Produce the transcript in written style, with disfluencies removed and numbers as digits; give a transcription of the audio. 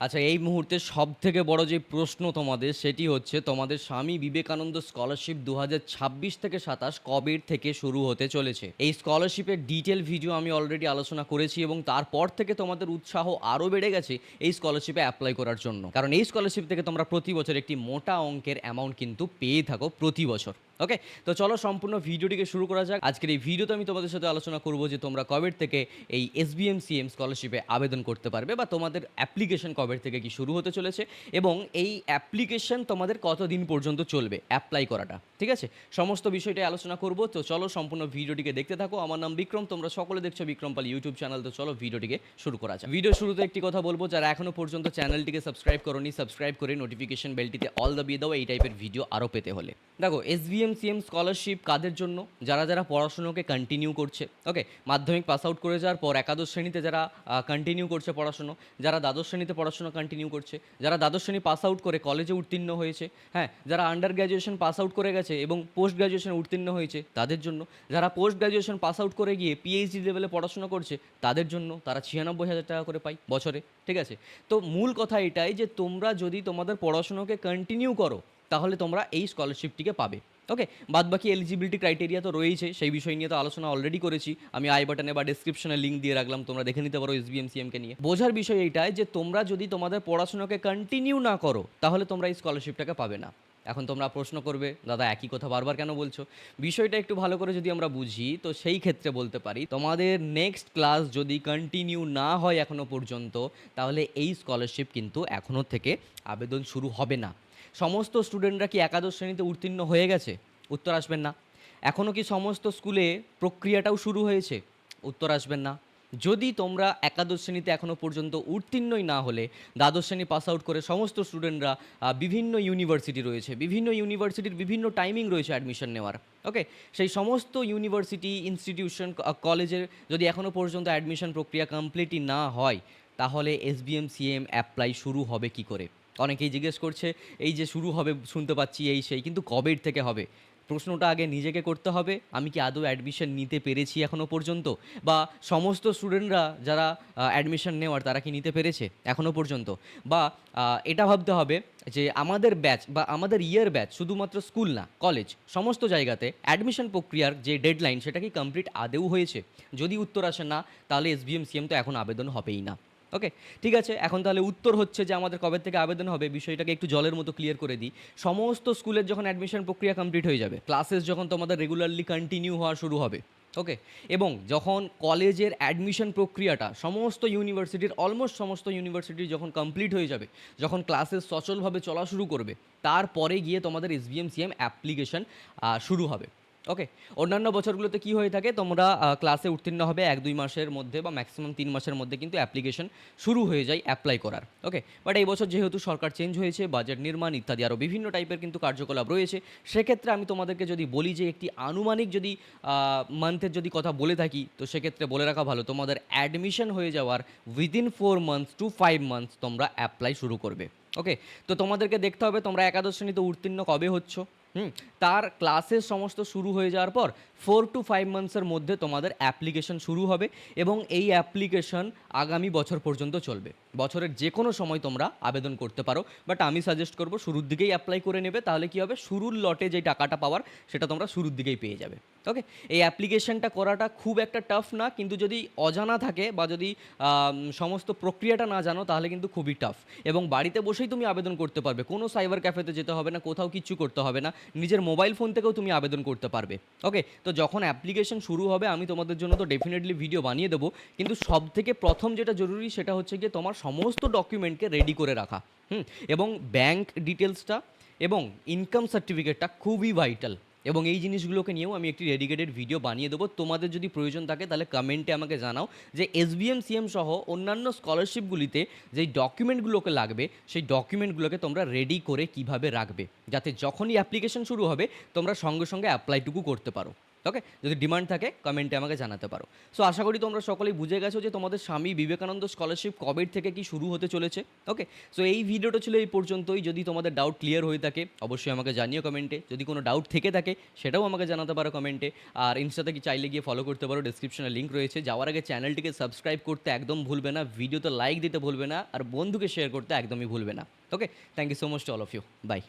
আচ্ছা, এই মুহূর্তে সবথেকে বড় যে প্রশ্ন তোমাদের সেটি হচ্ছে তোমাদের স্বামী বিবেকানন্দ স্কলারশিপ ২০২৬ থেকে ২৭ কবের থেকে শুরু হতে চলেছে। এই স্কলারশিপের ডিটেল ভিডিও আমি অলরেডি আলোচনা করেছি এবং তারপর থেকে তোমাদের উৎসাহ আরও বেড়ে গেছে এই স্কলারশিপে অ্যাপ্লাই করার জন্য। কারণ এই স্কলারশিপ থেকে তোমরা প্রতি বছর একটি মোটা অঙ্কের অ্যামাউন্ট কিন্তু পেয়ে থাকো প্রতি বছর। ওকে, তো চলো সম্পূর্ণ ভিডিওটিকে শুরু করা যাক। আজকের এই ভিডিওতে আমি তোমাদের সাথে আলোচনা করব যে তোমরা কবের থেকে এই এসবিএমসিএম স্কলারশিপে আবেদন করতে পারবে বা তোমাদের অ্যাপ্লিকেশন কবের থেকে কি শুরু হতে চলেছে এবং এই অ্যাপ্লিকেশন তোমাদের কতদিন পর্যন্ত চলবে অ্যাপ্লাই করাটা, ঠিক আছে? সমস্ত বিষয়টাই আলোচনা করব। তো চলো সম্পূর্ণ ভিডিওটিকে দেখতে থাকো। আমার নাম বিক্রম, তোমরা সকলে দেখছো বিক্রম পাল ইউটিউব চ্যানেল। তো চলো ভিডিওটিকে শুরু করা যাক। ভিডিও শুরুতে একটি কথা বলবো, যারা এখনো পর্যন্ত চ্যানেলটিকে সাবস্ক্রাইব করোনি, সাবস্ক্রাইব করে নোটিফিকেশন বেলটিতে অল দাবিয়ে দাও এই টাইপের ভিডিও আরও পেতে হলে। দেখো, এসবিএমসিএম স্কলারশিপ কাদের জন্য? যারা যারা পড়াশুনোকে কন্টিনিউ করছে। ওকে, মাধ্যমিক পাস আউট করে যাওয়ার পর একাদশ শ্রেণীতে যারা কন্টিনিউ করছে পড়াশুনো, যারা দ্বাদশ শ্রেণীতে পড়াশোনা কন্টিনিউ করছে, যারা দ্বাদশ শ্রেণী পাস আউট করে কলেজে উত্তীর্ণ হয়েছে, হ্যাঁ, যারা আন্ডার গ্র্যাজুয়েশন পাস আউট করে গেছে এবং পোস্ট গ্র্যাজুয়েশন উত্তীর্ণ হয়েছে তাদের জন্য, যারা পোস্ট গ্র্যাজুয়েশন পাস আউট করে গিয়ে পিএইচডি লেভেলে পড়াশোনা করছে তাদের জন্য, তারা ৯৬,০০০ টাকা করে পায় বছরে, ঠিক আছে? তো মূল কথা এটাই যে তোমরা যদি তোমাদের পড়াশুনোকে কন্টিনিউ করো তাহলে তোমরা এই স্কলারশিপটিকে পাবে। ওকে, বাদবাকি এলিজিবিলিটি ক্রাইটেরিয়া তো রয়েছে, সেই বিষয় নিয়ে তো আলোচনা অলরেডি করেছি। আমি আই বাটনে বা ডিসক্রিপশনে লিঙ্ক দিয়ে রাখলাম, তোমরা দেখে নিতে পারো এসবিএমসিএমকে নিয়ে। বোঝার বিষয় এইটাই যে তোমরা যদি তোমাদের পড়াশোনাকে কন্টিনিউ না করো তাহলে তোমরা এই স্কলারশিপটাকে পাবে না। এখন তোমরা প্রশ্ন করবে, দাদা একই কথা বারবার কেন বলছো? বিষয়টা একটু ভালো করে যদি আমরা বুঝি তো সেই ক্ষেত্রে বলতে পারি, তোমাদের নেক্সট ক্লাস যদি কন্টিনিউ না হয় এখনও পর্যন্ত তাহলে এই স্কলারশিপ কিন্তু এখনও থেকে আবেদন শুরু হবে না। সমস্ত স্টুডেন্টরা কি একাদশ শ্রেণীতে উত্তীর্ণ হয়ে গেছে? উত্তর আসবেন না। এখনও কি সমস্ত স্কুলে প্রক্রিয়াটাও শুরু হয়েছে? উত্তর আসবেন না। যদি তোমরা একাদশ শ্রেণীতে এখনও পর্যন্ত উত্তীর্ণই না হলে দ্বাদশ শ্রেণী পাস আউট করে সমস্ত স্টুডেন্টরা বিভিন্ন ইউনিভার্সিটি রয়েছে, বিভিন্ন ইউনিভার্সিটির বিভিন্ন টাইমিং রয়েছে অ্যাডমিশন নেওয়ার। ওকে, সেই সমস্ত ইউনিভার্সিটি, ইনস্টিটিউশন, কলেজের যদি এখনও পর্যন্ত অ্যাডমিশন প্রক্রিয়া কমপ্লিটই না হয় তাহলে এসবিএমসিএম অ্যাপ্লাই শুরু হবে কি করে? অনেকেই জিজ্ঞেস করছে, এই যে শুরু হবে শুনতে পাচ্ছি এই সেই, কিন্তু কবের থেকে হবে? প্রশ্নটা আগে নিজেকে করতে হবে, আমি কি আদৌ অ্যাডমিশন নিতে পেরেছি এখনও পর্যন্ত? বা সমস্ত স্টুডেন্টরা যারা অ্যাডমিশন নেওয়ার তারা কি নিতে পেরেছে এখনও পর্যন্ত? বা এটা ভাবতে হবে যে আমাদের ব্যাচ বা আমাদের ইয়ার ব্যাচ, শুধুমাত্র স্কুল না কলেজ, সমস্ত জায়গাতে অ্যাডমিশন প্রক্রিয়ার যে ডেডলাইন সেটা কি কমপ্লিট আদৌ হয়েছে? যদি উত্তর আসে না তাহলে এসবিএমসিএম তো এখন আবেদন হবেই না। ওকে, ঠিক আছে। এখন তাহলে উত্তর হচ্ছে যে আমাদের কবে থেকে আবেদন হবে, বিষয়টাকে একটু জলের মতো ক্লিয়ার করে দিই। সমস্ত স্কুলের যখন অ্যাডমিশন প্রক্রিয়া কমপ্লিট হয়ে যাবে, ক্লাসেস যখন তোমাদের রেগুলারলি কন্টিনিউ হওয়া শুরু হবে, ওকে, এবং যখন কলেজের অ্যাডমিশন প্রক্রিয়াটা সমস্ত ইউনিভার্সিটির, অলমোস্ট সমস্ত ইউনিভার্সিটির যখন কমপ্লিট হয়ে যাবে, যখন ক্লাসেস সচলভাবে চলা শুরু করবে, তারপরে গিয়ে তোমাদের এসবিএমসিএম অ্যাপ্লিকেশন শুরু হবে। ওকে, অন্যান্য বছরগুলোতে কি হয়ে থাকে, তোমরা ক্লাসে উত্তীর্ণ হবে ১-২ মাসের মধ্যে বা ম্যাক্সিমাম ৩ মাসের মধ্যে কিন্তু অ্যাপ্লিকেশন শুরু হয়ে যায় অ্যাপ্লাই করার। ওকে, বাট এই বছর যেহেতু সরকার চেঞ্জ হয়েছে, বাজেট নির্মাণ ইত্যাদি আরও বিভিন্ন টাইপের কিন্তু কার্যকলাপ রয়েছে, সেক্ষেত্রে আমি তোমাদেরকে যদি বলি যে একটি আনুমানিক যদি মান্থের যদি কথা বলে থাকি তো সেক্ষেত্রে বলে রাখা ভালো, তোমাদের অ্যাডমিশন হয়ে যাওয়ার উইদিন 4 মান্থস টু 5 মান্থস তোমরা অ্যাপ্লাই শুরু করবে। ওকে, তো তোমাদেরকে দেখতে হবে তোমরা একাদশ শ্রেণীতে উত্তীর্ণ কবে হচ্ছ। তার ক্লাসেস সমস্ত শুরু হয়ে যাওয়ার পর 4 to 5 মান্থসের মধ্যে তোমাদের অ্যাপ্লিকেশন শুরু হবে এবং এই অ্যাপ্লিকেশন আগামী বছর পর্যন্ত চলবে। বছরের যে কোনো সময় তোমরা আবেদন করতে পারো, বাট আমি সাজেস্ট করব শুরুর দিকেই অ্যাপ্লাই করে নেবে, তাহলে কী হবে, শুরুর লটে যেই টাকাটা পাওয়ার সেটা তোমরা শুরুর দিকেই পেয়ে যাবে। ওকে, এই অ্যাপ্লিকেশনটা করাটা খুব একটা টাফ না, কিন্তু যদি অজানা থাকে বা যদি সমস্ত প্রক্রিয়াটা না জানো তাহলে কিন্তু খুবই টাফ। এবং বাড়িতে বসেই তুমি আবেদন করতে পারবে, কোনো সাইবার ক্যাফেতে যেতে হবে না, কোথাও কিচ্ছু করতে হবে না, নিজের মোবাইল ফোন থেকেও তুমি আবেদন করতে পারবে। ওকে, তো যখন অ্যাপ্লিকেশন শুরু হবে আমি তোমাদের জন্য তো ডেফিনেটলি ভিডিও বানিয়ে দেবো, কিন্তু সব থেকে প্রথম যেটা জরুরি সেটা হচ্ছে গিয়ে তোমার সমস্ত ডকুমেন্টকে রেডি করে রাখা। এবং ব্যাংক ডিটেলসটা এবং ইনকাম সার্টিফিকেটটা খুবই ভাইটাল, এবং এই জিনিসগুলোকে নিয়েও আমি একটি ডেডিকেটেড ভিডিও বানিয়ে দেবো। তোমাদের যদি প্রয়োজন থাকে তাহলে কমেন্টে আমাকে জানাও যে এসবিএমসিএম সহ অন্যান্য স্কলারশিপগুলিতে যেই ডকুমেন্টগুলোকে লাগবে সেই ডকুমেন্টগুলোকে তোমরা রেডি করে কিভাবে রাখবে, যাতে যখনই অ্যাপ্লিকেশন শুরু হবে তোমরা সঙ্গে সঙ্গে অ্যাপ্লাইটুকু করতে পারো। ওকে, যদি ডিমান্ড থাকে কমেন্টে আমাকে জানাতে পারো। সো আশা করি তোমরা সকলেই বুঝে গেছো যে তোমাদের স্বামী বিবেকানন্দ স্কলারশিপ কবে থেকে কি শুরু হতে চলেছে। ওকে, সো এই ভিডিওটা ছিল এই পর্যন্তই। যদি তোমাদের ডাউট ক্লিয়ার হয়ে থাকে অবশ্যই আমাকে জানিও কমেন্টে। যদি কোনো ডাউট থেকে থাকে সেটাও আমাকে জানাতে পারো কমেন্টে। আর ইনস্টাতে কি চাইলে গিয়ে ফলো করতে পারো, ডিসক্রিপশনে লিঙ্ক রয়েছে। যাওয়ার আগে চ্যানেলটিকে সাবস্ক্রাইব করতে একদম ভুলবে না, ভিডিওতে লাইক দিতে ভুলবে না, আর বন্ধুকে শেয়ার করতে একদমই ভুলবে না। Okay, thank you so much to all of you. By.